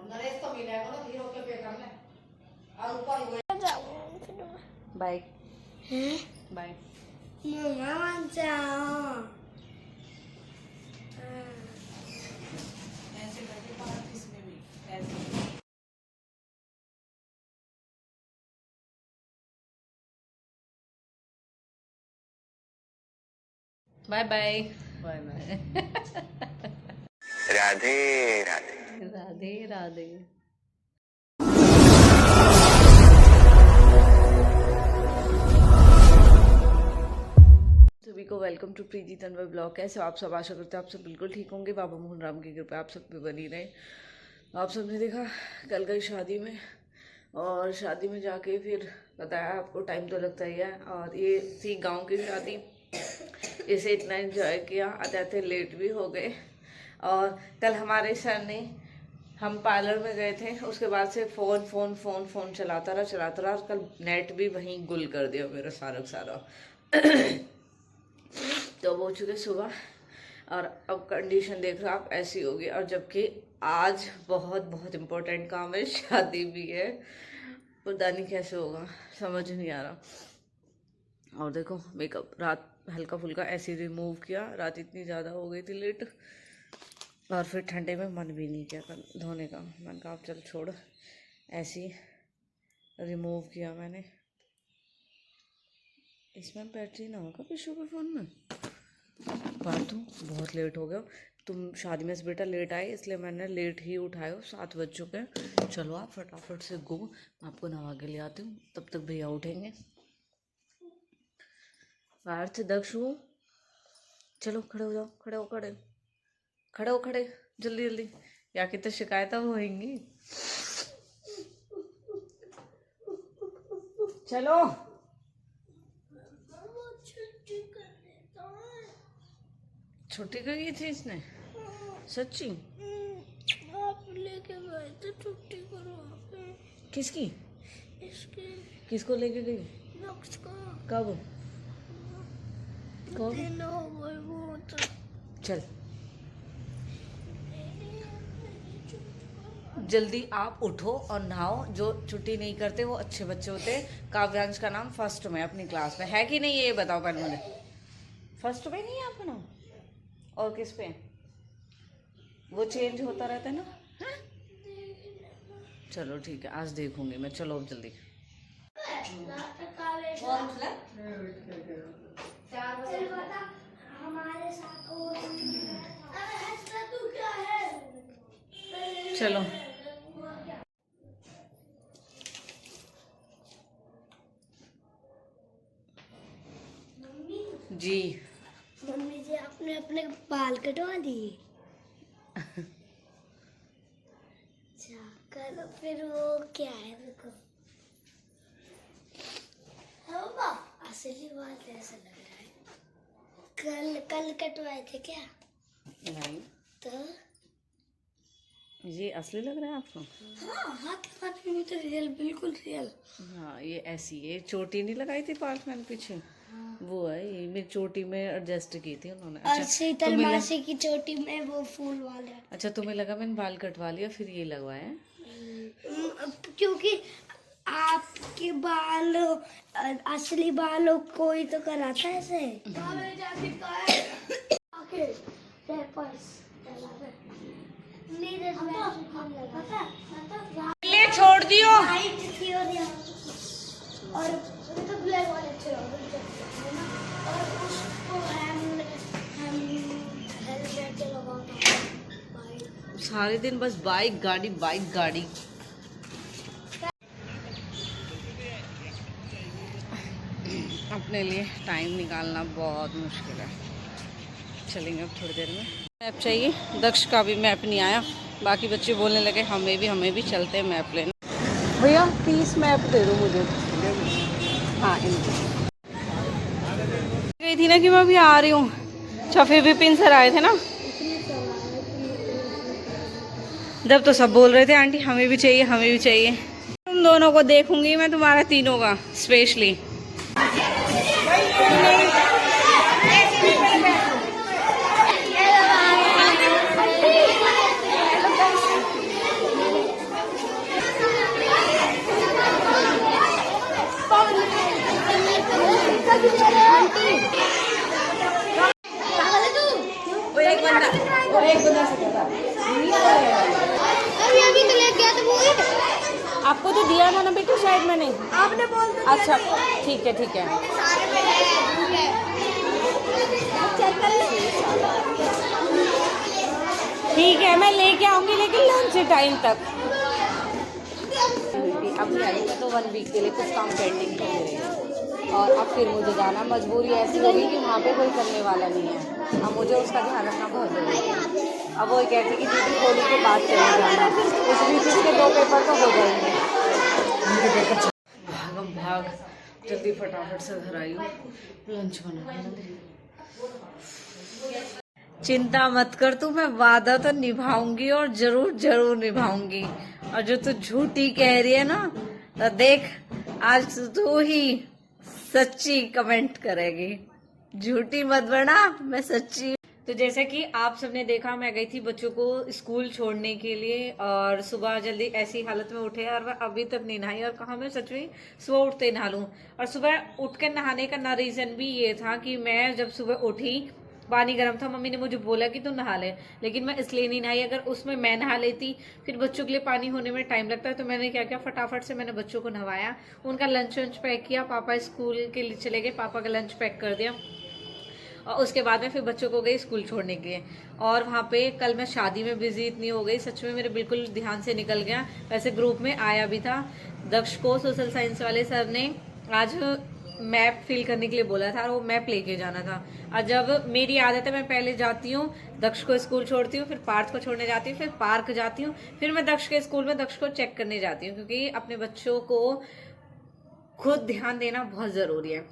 नरेश तो मिलेगा ना, फिर ओके पे करना और ऊपर बाय बाय मम्मा जाओ ऐसे करके पार्ट इसमें भी ऐसे bye bye bye bye Radhe Radhe Radhe Radhe. सभी को welcome to Preeti Tanwar blog. कैसे आप सब? आशा करते हैं आप सब बिल्कुल ठीक होंगे। बाबा मोहन राम की कृपा आप सब पे बनी रहे। आप सब ने देखा कल गई शादी में, और शादी में जाके फिर बताया आपको टाइम तो लगता ही है। और ये थी गांव की शादी, इसे इतना एंजॉय किया, आते आते लेट भी हो गए। और कल हमारे सर ने, हम पार्लर में गए थे, उसके बाद से फ़ोन फ़ोन फ़ोन फ़ोन चलाता रहा। और कल नेट भी वहीं गुल कर दिया मेरा सारा सारा। तो वो चुके सुबह, और अब कंडीशन देख रहे हो आप, ऐसी होगी। और जबकि आज बहुत बहुत इम्पोर्टेंट काम है, शादी भी है, पता नहीं कैसे होगा, समझ नहीं आ रहा। और देखो मेकअप रात हल्का फुल्का ऐसे रिमूव किया, रात इतनी ज़्यादा हो गई थी लेट, और फिर ठंडे में मन भी नहीं किया धोने का। मैंने कहा चल छोड़, ऐसे ही रिमूव किया मैंने। इसमें बैटरी ना होगा पिशू के फ़ोन में, बात तो बहुत लेट हो गया। तुम शादी में से बेटा लेट आए, इसलिए मैंने लेट ही उठाया। 7 बज चुके हैं। चलो आप फटाफट से गो, मैं आपको नहा के ले आती हूँ, तब तक भैया उठेंगे। पार्थ दक्षु चलो खड़े हो जाओ, खड़े हो खड़े जल्दी जल्दी, या कि तो शिकायत होंगी। चलो छुट्टी कर गई थी इसने, सच्ची? आप लेके गए थे, छुट्टी करो। किसकी? इसके किसको लेके गई? नक्श का कब कब? दिन हो गए वो तो। चल जल्दी आप उठो और नहाओ। जो छुट्टी नहीं करते वो अच्छे बच्चे होते। काव्यांश का नाम फर्स्ट में अपनी क्लास में है कि नहीं, ये बताओ पहले मुझे। फर्स्ट में नहीं है आपका नाम? और किस पे? वो चेंज होता रहता है ना। हाँ? चलो ठीक है, आज देखूंगी मैं। चलो अब जल्दी। चलो जी। मम्मी जी आपने अपने बाल कटवा दिए? अच्छा कल फिर वो क्या है, देखो असली बात ऐसा लग रहा है। कल कटवाए थे क्या? नहीं तो ये असली लग रहा है आपको? हाँ, हाथ में तो रियल, बिल्कुल रियल। हाँ ये ऐसी है। चोटी नहीं लगाई थी पार्ट मैंने पीछे? हाँ। वो है, ये मेरी चोटी में एडजस्ट की थी उन्होंने। और शीतल मासी की चोटी में वो फूल वाले। अच्छा तुम्हें लगा मैंने बाल कटवा लिया फिर ये लगवाया? क्योंकि आपके बाल असली बालों कोई तो कराता है ऐसे। ले छोड़ दियो। और तो ब्लैक वाले अच्छे लगे ना, और उसको हेलमेट लगाता सारे दिन बस बाइक गाड़ी। अपने लिए टाइम निकालना बहुत मुश्किल है। चलेंगे अब थोड़ी देर में। मैप चाहिए, दक्ष का भी मैप नहीं आया। बाकी बच्चे बोलने लगे हमें भी चलते हैं मैप लेने। भैया 30 मैप दे दो मुझे। हाँ इनको गई थी ना कि मैं अभी आ रही हूँ। छफे विपिन सर आए थे ना, जब तो सब बोल रहे थे आंटी हमें भी चाहिए। तुम दोनों को देखूंगी मैं, तुम्हारा तीनों का स्पेशली। आपको तो दिया था ना बेटा शायद मैंने। आपने बोल तो अच्छा ठीक है ठीक है। सारे में है। चेक कर ले। ठीक है मैं लेके आऊंगी लेकिन लंच टाइम तक। अभी आई मैं तो 1 वीक के लिए कुछ काम पेंडिंग है मेरे, और अब फिर मुझे जाना मजबूरी ऐसी होगी कि वहाँ पे कोई करने वाला नहीं है। अब मुझे उसका ध्यान रखना बहुत जरूरी है। अब वो कहती कि दीदी होली के बाद चले जाना, उस बीच उसके 2 पेपर तो हो जाएंगे। भागम भाग जल्दी फटाफट से घर आई हूँ, लंच बना। चिंता मत कर तू, मैं वादा तो निभाऊंगी और जरूर जरूर निभाऊंगी। और जो तू झूठी कह रही है ना, तो देख आज तू ही सच्ची कमेंट करेगी। झूठी मत बना, मैं सच्ची। तो जैसे कि आप सबने देखा, मैं गई थी बच्चों को स्कूल छोड़ने के लिए, और सुबह जल्दी ऐसी हालत में उठे और मैं अभी तक नहीं नहाई। और कहा मैं सच में सुबह उठते नहा लूं। और सुबह उठ के नहाने का ना रीजन भी ये था कि मैं जब सुबह उठी पानी गर्म था, मम्मी ने मुझे बोला कि तू नहा ले, लेकिन मैं इसलिए नहीं नहाई। अगर उसमें मैं नहा लेती फिर बच्चों के लिए पानी होने में टाइम लगता है। तो मैंने क्या किया, फटाफट से मैंने बच्चों को नहवाया, उनका लंच वंच पैक किया। पापा स्कूल के लिए चले गए, पापा का लंच पैक कर दिया, और उसके बाद में फिर बच्चों को गई स्कूल छोड़ने के लिए। और वहाँ पे कल मैं शादी में बिजी इतनी हो गई, सच में मेरे बिल्कुल ध्यान से निकल गया। वैसे ग्रुप में आया भी था, दक्ष को सोशल साइंस वाले सर ने आज मैप फिल करने के लिए बोला था और वो मैप लेके जाना था। और जब मेरी आदत है मैं पहले जाती हूँ, दक्ष को स्कूल छोड़ती हूँ, फिर पार्थ को छोड़ने जाती हूँ, फिर पार्क जाती हूँ, फिर मैं दक्ष के स्कूल में दक्ष को चेक करने जाती हूँ, क्योंकि अपने बच्चों को खुद ध्यान देना बहुत ज़रूरी है।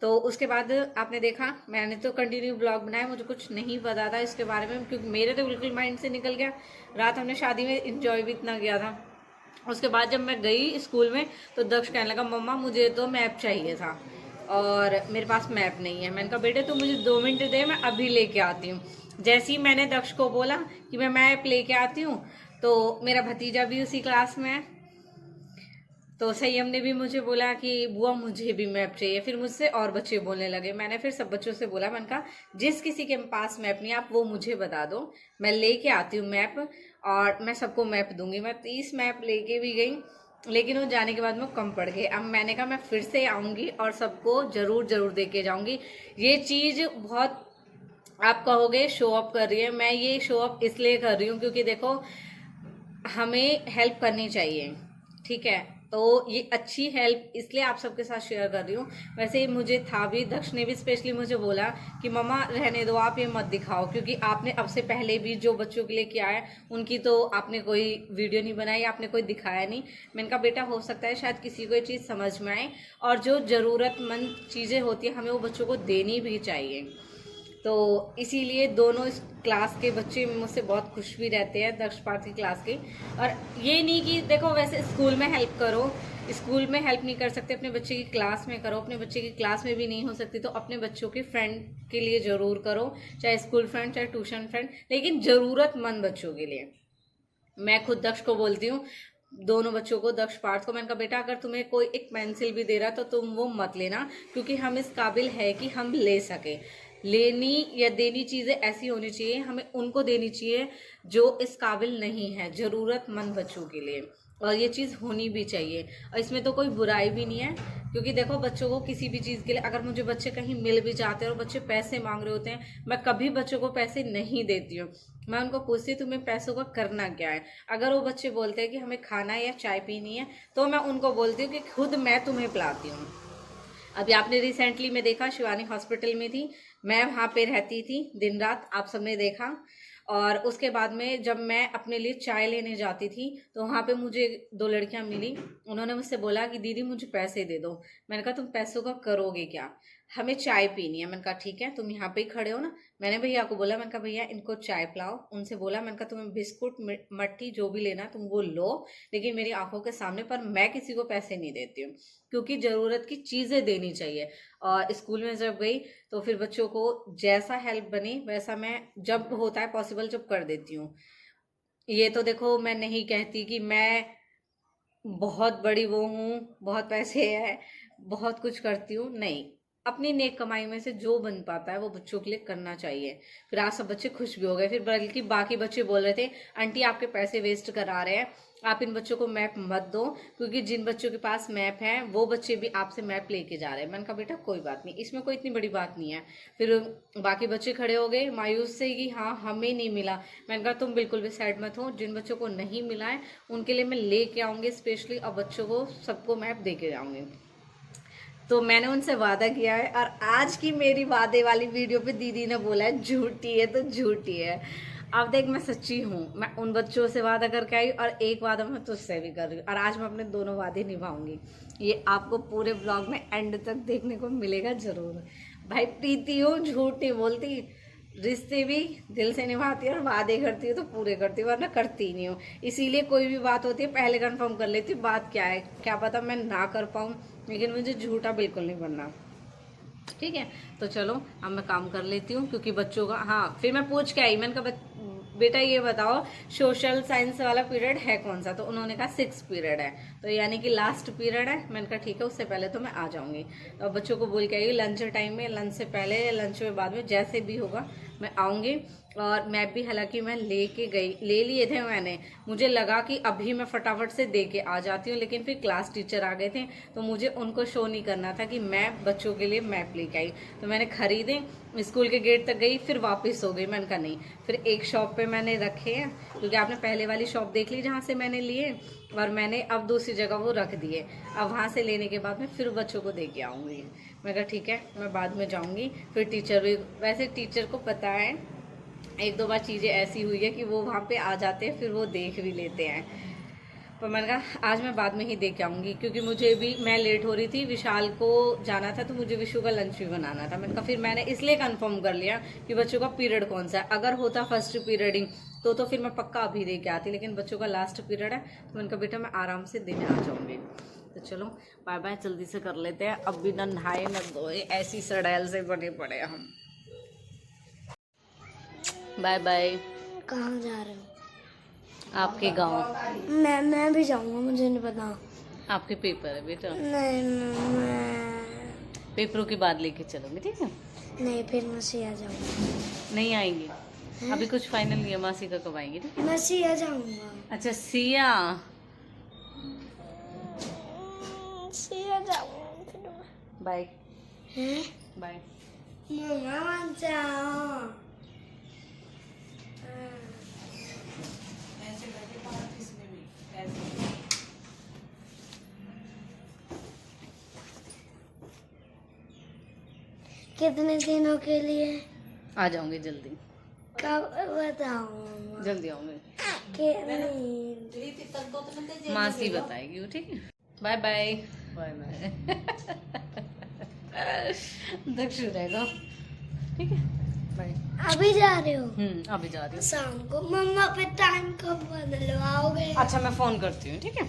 तो उसके बाद आपने देखा मैंने तो कंटिन्यू ब्लॉग बनाया, मुझे कुछ नहीं पता था इसके बारे में, क्योंकि मेरे तो बिल्कुल माइंड से निकल गया। रात हमने शादी में इंजॉय भी इतना किया था। उसके बाद जब मैं गई स्कूल में तो दक्ष कहने लगा मम्मा मुझे तो मैप चाहिए था और मेरे पास मैप नहीं है। मैंने कहा बेटे तू मुझे 2 मिनट दे, मैं अभी लेके आती हूँ। जैसे ही मैंने दक्ष को बोला कि मैं मैप लेके आती हूँ, तो मेरा भतीजा भी उसी क्लास में है, तो संयम ने भी मुझे बोला कि बुआ मुझे भी मैप चाहिए। फिर मुझसे और बच्चे बोलने लगे। मैंने फिर सब बच्चों से बोला, मैंने कहा जिस किसी के पास मैप नहीं आप वो मुझे बता दो, मैं लेके आती हूँ मैप और मैं सबको मैप दूंगी। मैं 30 मैप लेके भी गई, लेकिन वो जाने के बाद में कम पड़ गए। अब मैंने कहा मैं फिर से आऊँगी और सबको ज़रूर ज़रूर दे के जाऊँगी। ये चीज़ बहुत आप कहोगे शो ऑफ कर रही है, मैं ये शो ऑफ इसलिए कर रही हूँ क्योंकि देखो हमें हेल्प करनी चाहिए, ठीक है। तो ये अच्छी हेल्प इसलिए आप सबके साथ शेयर कर रही हूँ। वैसे ही मुझे था भी, दक्ष ने भी स्पेशली मुझे बोला कि मम्मा रहने दो, आप ये मत दिखाओ, क्योंकि आपने अब से पहले भी जो बच्चों के लिए किया है उनकी तो आपने कोई वीडियो नहीं बनाई, आपने कोई दिखाया नहीं। मैंने कहा बेटा हो सकता है शायद किसी को ये चीज़ समझ में आए, और जो ज़रूरतमंद चीज़ें होती है हमें वो बच्चों को देनी भी चाहिए। तो इसीलिए दोनों इस क्लास के बच्चे मुझसे बहुत खुश भी रहते हैं, दक्ष पार्थ की क्लास के। और ये नहीं कि देखो वैसे स्कूल में हेल्प करो, स्कूल में हेल्प नहीं कर सकते अपने बच्चे की क्लास में करो, अपने बच्चे की क्लास में भी नहीं हो सकती तो अपने बच्चों के फ्रेंड के लिए ज़रूर करो, चाहे स्कूल फ्रेंड चाहे ट्यूशन फ्रेंड, लेकिन ज़रूरतमंद बच्चों के लिए। मैं खुद दक्ष को बोलती हूँ, दोनों बच्चों को, दक्ष पार्थ को, मैंने कहा बेटा अगर तुम्हें कोई एक पेंसिल भी दे रहा तो तुम वो मत लेना, क्योंकि हम इस काबिल है कि हम ले सके। लेनी या देनी चीज़ें ऐसी होनी चाहिए, हमें उनको देनी चाहिए जो इस काबिल नहीं है, ज़रूरतमंद बच्चों के लिए, और ये चीज़ होनी भी चाहिए। और इसमें तो कोई बुराई भी नहीं है, क्योंकि देखो बच्चों को किसी भी चीज़ के लिए, अगर मुझे बच्चे कहीं मिल भी जाते हैं और बच्चे पैसे मांग रहे होते हैं, मैं कभी बच्चों को पैसे नहीं देती हूँ। मैं उनको पूछती हूँ तुम्हें पैसों का करना क्या है। अगर वो बच्चे बोलते हैं कि हमें खाना या चाय पीनी है, तो मैं उनको बोलती हूँ कि खुद मैं तुम्हें पिलाती हूँ। अभी आपने रिसेंटली में देखा शिवानी हॉस्पिटल में थी, मैं वहाँ पे रहती थी दिन रात, आप सबने देखा। और उसके बाद में जब मैं अपने लिए चाय लेने जाती थी तो वहाँ पे मुझे 2 लड़कियाँ मिली, उन्होंने मुझसे बोला कि दीदी मुझे पैसे दे दो। मैंने कहा तुम पैसों का करोगे क्या, हमें चाय पीनी है। मैंने कहा ठीक है तुम यहाँ पे ही खड़े हो ना। मैंने भैया को बोला, मैंने कहा भैया इनको चाय पिलाओ। उनसे बोला, मैंने कहा तुम्हें बिस्कुट मट्टी जो भी लेना तुम वो लो, लेकिन मेरी आंखों के सामने, पर मैं किसी को पैसे नहीं देती हूँ, क्योंकि ज़रूरत की चीज़ें देनी चाहिए। और स्कूल में जब गई तो फिर बच्चों को जैसा हेल्प बनी वैसा मैं जब होता है पॉसिबल जब कर देती हूँ। ये तो देखो मैं नहीं कहती कि मैं बहुत बड़ी वो हूँ, बहुत पैसे है, बहुत कुछ करती हूँ, नहीं। अपनी नेक कमाई में से जो बन पाता है वो बच्चों के लिए करना चाहिए। फिर आज सब बच्चे खुश भी हो गए। फिर बल्कि बाकी बच्चे बोल रहे थे आंटी आपके पैसे वेस्ट करा रहे हैं, आप इन बच्चों को मैप मत दो, क्योंकि जिन बच्चों के पास मैप है वो बच्चे भी आपसे मैप लेके जा रहे हैं। मैंने कहा बेटा कोई बात नहीं, इसमें कोई इतनी बड़ी बात नहीं है। फिर बाकी बच्चे खड़े हो गए मायूस से कि हाँ हमें नहीं मिला। मैंने कहा तुम बिल्कुल भी सैड मत हो, जिन बच्चों को नहीं मिला है उनके लिए मैं लेके आऊँगी स्पेशली, और बच्चों को सबको मैप दे के जाऊँगी। तो मैंने उनसे वादा किया है, और आज की मेरी वादे वाली वीडियो पे दीदी ने बोला है झूठी है तो झूठी है। अब देख मैं सच्ची हूँ, मैं उन बच्चों से वादा करके आई और एक वादा मैं तुझसे भी कर रही हूँ, और आज मैं अपने दोनों वादे निभाऊंगी। ये आपको पूरे ब्लॉग में एंड तक देखने को मिलेगा जरूर। भाई प्रीति हूँ, झूठ नहीं बोलती, रिश्ते भी दिल से निभाती है और वादे करती हूँ तो पूरे करती हूँ, वरना करती नहीं हूँ। इसीलिए कोई भी बात होती है पहले कंफर्म कर लेती हूँ बात क्या है, क्या पता मैं ना कर पाऊँ, लेकिन मुझे झूठा बिल्कुल नहीं बनना। ठीक है, तो चलो अब मैं काम कर लेती हूँ, क्योंकि बच्चों का हाँ फिर मैं पूछ के आई, मैंने कहा बेटा ये बताओ सोशल साइंस वाला पीरियड है कौन सा, तो उन्होंने कहा 6 पीरियड है, तो यानी कि लास्ट पीरियड है। मैंने कहा ठीक है, उससे पहले तो मैं आ जाऊंगी। तो बच्चों को बोल के आई लंच टाइम में, लंच से पहले या लंच में बाद में जैसे भी होगा मैं आऊँगी। और मैप भी हालांकि मैं ले लिए थे मैंने, मुझे लगा कि अभी मैं फटाफट से दे के आ जाती हूँ, लेकिन फिर क्लास टीचर आ गए थे तो मुझे उनको शो नहीं करना था कि मैं बच्चों के लिए मैप लेके आई। तो मैंने खरीदे, स्कूल के गेट तक गई, फिर वापस हो गई। मैंने कहा नहीं, फिर एक शॉप पे मैंने रखे हैं, क्योंकि आपने पहले वाली शॉप देख ली जहाँ से मैंने लिए, और मैंने अब दूसरी जगह वो रख दिए। अब वहाँ से लेने के बाद में फिर बच्चों को दे के आऊँगी। मैं कहा ठीक है मैं बाद में जाऊँगी। फिर टीचर भी, वैसे टीचर को पता है, 1-2 बार चीज़ें ऐसी हुई है कि वो वहाँ पे आ जाते हैं, फिर वो देख भी लेते हैं। पर मैंने कहा आज मैं बाद में ही देख के आऊँगी, क्योंकि मुझे भी, मैं लेट हो रही थी, विशाल को जाना था तो मुझे विशु का लंच भी बनाना था। मैंने कहा फिर मैंने इसलिए कंफर्म कर लिया कि बच्चों का पीरियड कौन सा है। अगर होता फर्स्ट पीरियडिंग तो फिर मैं पक्का अभी दे के आती, लेकिन बच्चों का लास्ट पीरियड है तो मैंने कहा बेटा मैं आराम से देने आ जाऊँगी। तो चलो बाय बाय, जल्दी से कर लेते हैं। अब भी ना नहाए न धोए, ऐसी सड़ैल से बने पड़े हम। Bye bye. कहाँ जा रहे हो? आपके गांव। मैं भी जाऊंगा, मुझे नहीं पता। आपके पेपर है बेटा। नहीं पेपरों के बाद लेके चलोगे, ठीक है? नहीं, फिर मसी आ जाऊंगा। नहीं आएंगे अभी, कुछ फाइनल नहीं है। मासी का कब आएंगे? ठीक है, मैं सिया जाऊंगा। अच्छा सिया, सिया जाऊंगा। बाय हैं? बाय। मम्मा जाओ। कितने दिनों के लिए? आ जाऊंगी जल्दी। कब बताऊँ? जल्दी आऊंगी। मासी बताएगी वो, ठीक है? Bye bye. Bye bye. Dakshu रहेगा, ठीक है? बाय। अभी जा रहे हो? अभी जा रही हूँ। शाम को मम्मा पे टाइम कब बदलवाओगे? अच्छा मैं फोन करती हूँ, ठीक है?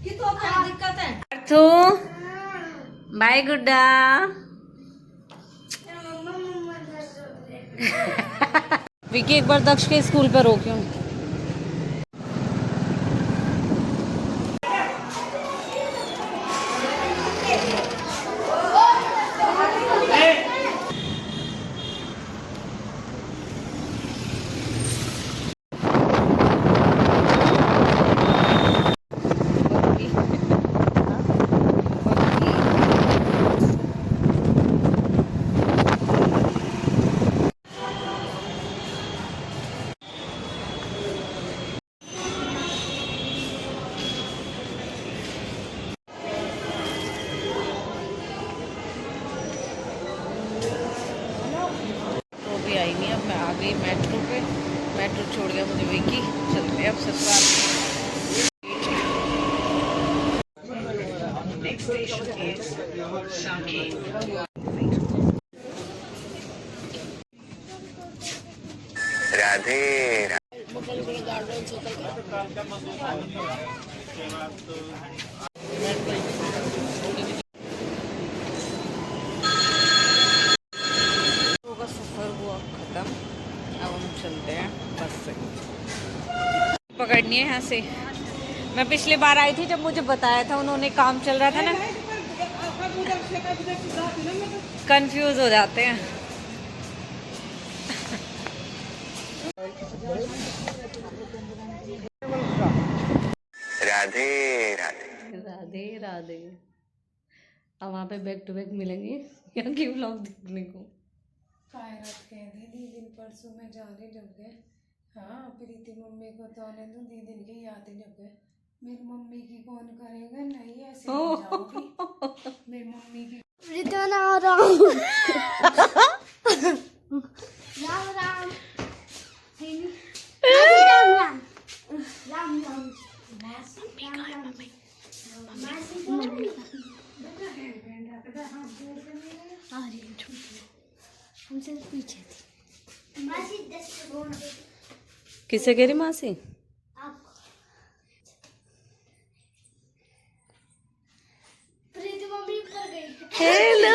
ये तो क्या दिक्कत है? तो बाय गुड्डा। विकी एक बार दक्ष के स्कूल पर रोक्यूं। आई नहीं, अब मैं आ गई मेट्रो पे। मेट्रो छोड़ गया मुझे विकी। चलते हैं अब ससुराल। राधे सफर हुआ खत्म, अब हम चलते हैं बस से। पकड़नी है यहाँ से। मैं पिछली बार आई थी जब मुझे बताया था उन्होंने, काम चल रहा था ना, कंफ्यूज हो जाते हैं। राधे राधे। राधे राधे। अब वहाँ पे बैक टू बैक मिलेंगे यहाँ की व्लॉग देखने को। कायरत कह दी दीदी परसों में जाने लग गए। हाँ प्रीति मम्मी को तो आने दो, दीदी की याद ही लग गए। मेरी मम्मी की कौन करेगा, नहीं ऐसे नहीं जाऊंगी मेरी मम्मी की। प्रीति राम राम राम राम राम राम राम राम मासी राम राम मासी मम्मी आ रही है हमसे पीछे थी मासी 10 सेकंड। किससे कह रही मासी? आपको प्रीति मम्मी ऊपर गई। हेलो